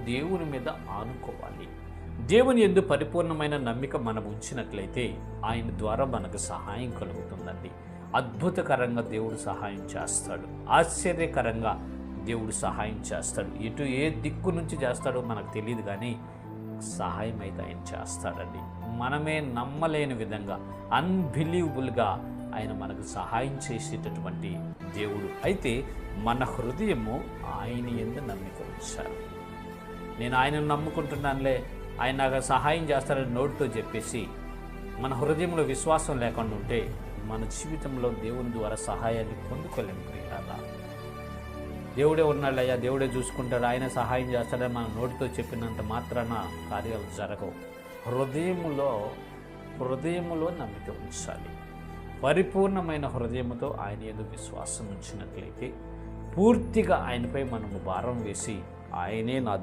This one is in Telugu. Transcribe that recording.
దేవుని మీద ఆనుకోవాలి. దేవుని యందు పరిపూర్ణమైన నమ్మిక మనం ఉంచినట్లయితే ఆయన ద్వారా మనకు సహాయం కలుగుతుందండి. అద్భుతకరంగా దేవుడు సహాయం చేస్తాడు. ఆశ్చర్యకరంగా దేవుడు సహాయం చేస్తాడు. ఏ దిక్కు నుంచి చేస్తాడో మనకు తెలియదు, కానీ సహాయం అయితే ఆయన చేస్తాడండి. మనమే నమ్మలేని విధంగా అన్బిలీవబుల్గా ఆయన మనకు సహాయం చేసేటటువంటి దేవుడు. అయితే మన హృదయము ఆయన యందు నమ్మిక ఉంచాలి. నేను ఆయనను నమ్ముకుంటున్నానులే, ఆయన నాకు సహాయం చేస్తారని నోటితో చెప్పేసి మన హృదయంలో విశ్వాసం లేకుండా ఉంటే మన జీవితంలో దేవుని ద్వారా సహాయాన్ని పొందుకోలేము. ప్రియులారా, దేవుడే ఉన్నాడయ్యా, దేవుడే చూసుకుంటాడు, ఆయన సహాయం చేస్తాడని మన నోటితో చెప్పినంత మాత్రాన కార్యాలు జరగవు. హృదయములో నమ్మిక ఉంచాలి. పరిపూర్ణమైన హృదయముతో ఆయన యందు విశ్వాసం ఉంచినట్లయితే పూర్తిగా ఆయనపై మనము భారం వేసి ఆయనే నా